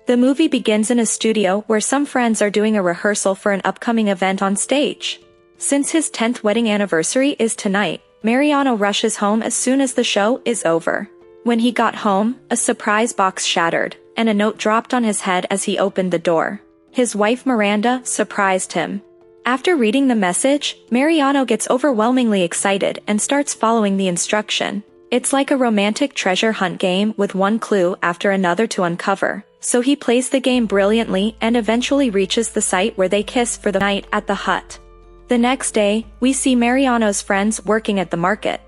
The movie begins in a studio where some friends are doing a rehearsal for an upcoming event on stage. Since his 10th wedding anniversary is tonight, Mariano rushes home as soon as the show is over. When he got home, a surprise box shattered, and a note dropped on his head as he opened the door. His wife Miranda surprised him. After reading the message, Mariano gets overwhelmingly excited and starts following the instruction. It's like a romantic treasure hunt game with one clue after another to uncover, so he plays the game brilliantly and eventually reaches the site where they kiss for the night at the hut. The next day, we see Mariano's friends working at the market.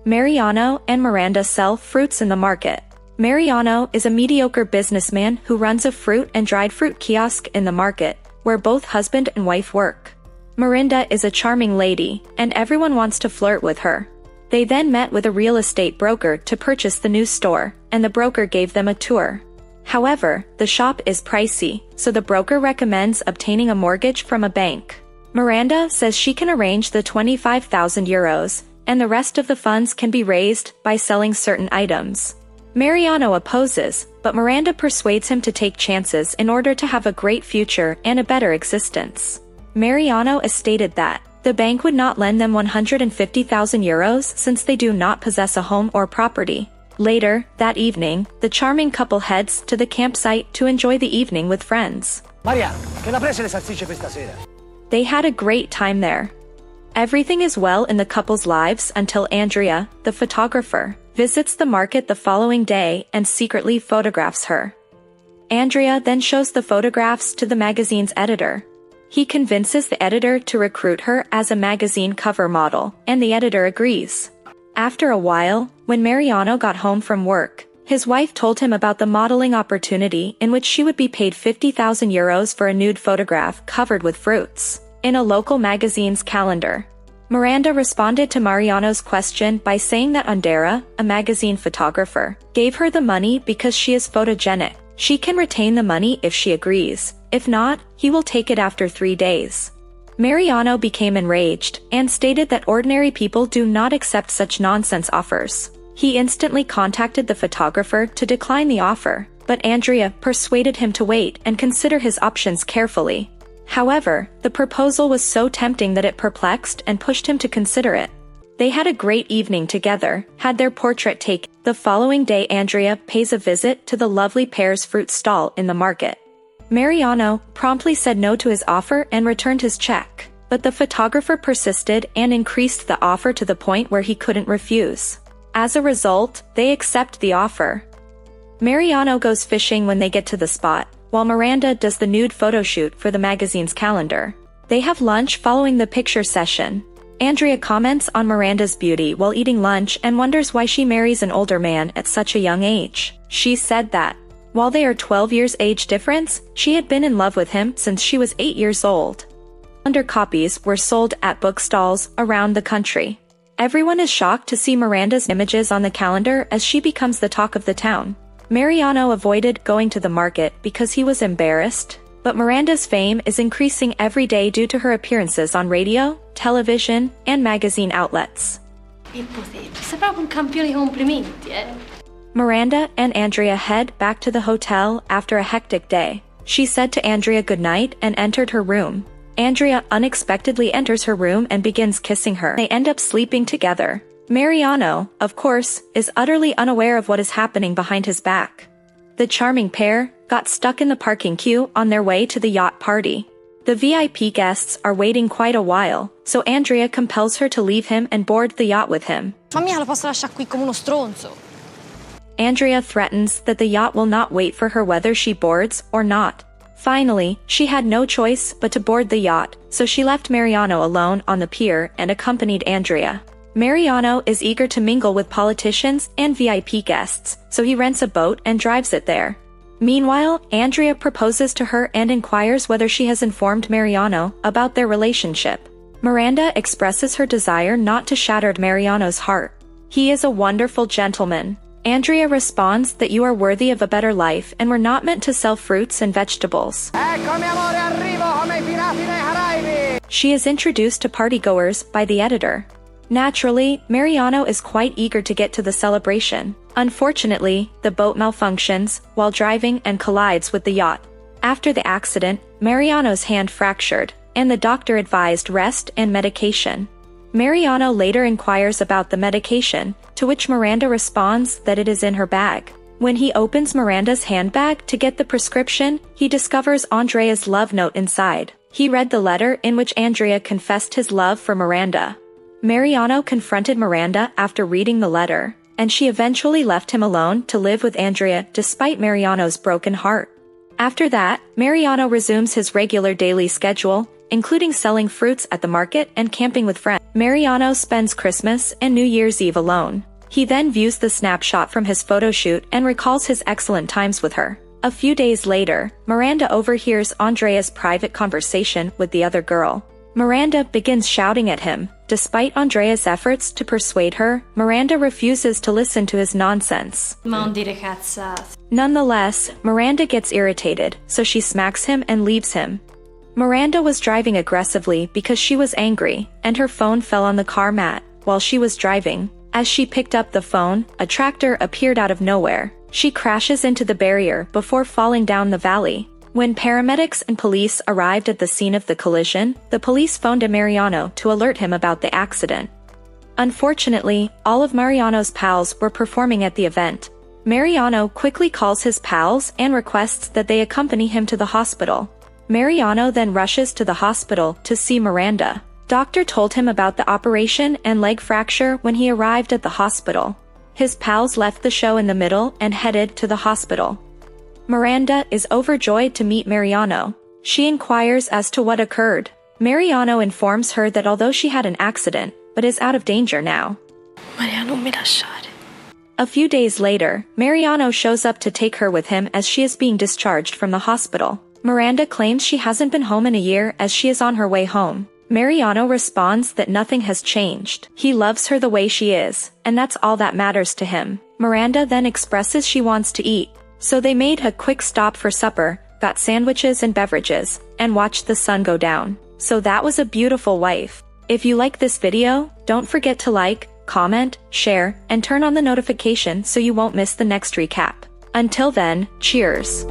Mariano and Miranda sell fruits in the market. Mariano is a mediocre businessman who runs a fruit and dried fruit kiosk in the market, where both husband and wife work. Miranda is a charming lady, and everyone wants to flirt with her. They then met with a real estate broker to purchase the new store, and the broker gave them a tour. However, the shop is pricey, so the broker recommends obtaining a mortgage from a bank. Miranda says she can arrange the 25,000 euros, and the rest of the funds can be raised by selling certain items. Mariano opposes, but Miranda persuades him to take chances in order to have a great future and a better existence. Mariano has stated that the bank would not lend them 150,000 euros since they do not possess a home or property. Later, that evening, the charming couple heads to the campsite to enjoy the evening with friends. Maria, che la prese le salsicce per stasera? They had a great time there. Everything is well in the couple's lives until Andrea, the photographer, visits the market the following day and secretly photographs her. Andrea then shows the photographs to the magazine's editor. He convinces the editor to recruit her as a magazine cover model, and the editor agrees. After a while, when Mariano got home from work, his wife told him about the modeling opportunity in which she would be paid 50,000 euros for a nude photograph covered with fruits, in a local magazine's calendar. Miranda responded to Mariano's question by saying that Andrea, a magazine photographer, gave her the money because she is photogenic. She can retain the money if she agrees. If not, he will take it after 3 days. Mariano became enraged and stated that ordinary people do not accept such nonsense offers. He instantly contacted the photographer to decline the offer, but Andrea persuaded him to wait and consider his options carefully. However, the proposal was so tempting that it perplexed and pushed him to consider it. They had a great evening together, had their portrait taken. The following day Andrea pays a visit to the lovely pair's fruit stall in the market. Mariano promptly said no to his offer and returned his check, but the photographer persisted and increased the offer to the point where he couldn't refuse. As a result, they accept the offer. Mariano goes fishing when they get to the spot, while Miranda does the nude photo shoot for the magazine's calendar. They have lunch following the picture session. Andrea comments on Miranda's beauty while eating lunch and wonders why she marries an older man at such a young age. She said that, while they are 12 years age difference, she had been in love with him since she was 8 years old. Calendar copies were sold at bookstalls around the country. Everyone is shocked to see Miranda's images on the calendar as she becomes the talk of the town. Mariano avoided going to the market because he was embarrassed, but Miranda's fame is increasing every day due to her appearances on radio, television, and magazine outlets. Sei proprio un campione di complimenti, eh? Miranda and Andrea head back to the hotel after a hectic day. She said to Andrea goodnight and entered her room. Andrea unexpectedly enters her room and begins kissing her. They end up sleeping together. Mariano, of course, is utterly unaware of what is happening behind his back. The charming pair got stuck in the parking queue on their way to the yacht party. The VIP guests are waiting quite a while, so Andrea compels her to leave him and board the yacht with him. Sua amica lo posso lasciare qui come uno stronzo. Andrea threatens that the yacht will not wait for her whether she boards or not. Finally, she had no choice but to board the yacht, so she left Mariano alone on the pier and accompanied Andrea. Mariano is eager to mingle with politicians and VIP guests, so he rents a boat and drives it there. Meanwhile, Andrea proposes to her and inquires whether she has informed Mariano about their relationship. Miranda expresses her desire not to shatter Mariano's heart. He is a wonderful gentleman. Andrea responds that you are worthy of a better life and were not meant to sell fruits and vegetables. She is introduced to partygoers by the editor. Naturally, Mariano is quite eager to get to the celebration. Unfortunately, the boat malfunctions while driving and collides with the yacht. After the accident, Mariano's hand fractured, and the doctor advised rest and medication. Mariano later inquires about the medication, to which Miranda responds that it is in her bag. When he opens Miranda's handbag to get the prescription, he discovers Andrea's love note inside. He read the letter in which Andrea confessed his love for Miranda. Mariano confronted Miranda after reading the letter, and she eventually left him alone to live with Andrea despite Mariano's broken heart. After that, Mariano resumes his regular daily schedule, including selling fruits at the market and camping with friends. Mariano spends Christmas and New Year's Eve alone. He then views the snapshot from his photoshoot and recalls his excellent times with her. A few days later, Miranda overhears Andrea's private conversation with the other girl. Miranda begins shouting at him. Despite Andrea's efforts to persuade her, Miranda refuses to listen to his nonsense. Non dire cazzate. Nonetheless, Miranda gets irritated, so she smacks him and leaves him. Miranda was driving aggressively because she was angry, and her phone fell on the car mat while she was driving. As she picked up the phone, a tractor appeared out of nowhere. She crashes into the barrier before falling down the valley. When paramedics and police arrived at the scene of the collision, the police phoned a Mariano to alert him about the accident. Unfortunately, all of Mariano's pals were performing at the event. Mariano quickly calls his pals and requests that they accompany him to the hospital. Mariano then rushes to the hospital to see Miranda. Doctor told him about the operation and leg fracture when he arrived at the hospital. His pals left the show in the middle and headed to the hospital. Miranda is overjoyed to meet Mariano. She inquires as to what occurred. Mariano informs her that although she had an accident, but is out of danger now. Mariano, non mi lasciare. A few days later, Mariano shows up to take her with him as she is being discharged from the hospital. Miranda claims she hasn't been home in a year as she is on her way home. Mariano responds that nothing has changed. He loves her the way she is, and that's all that matters to him. Miranda then expresses she wants to eat, so they made a quick stop for supper, got sandwiches and beverages, and watched the sun go down. So that was a beautiful wife. If you like this video, don't forget to like, comment, share, and turn on the notification so you won't miss the next recap. Until then, cheers!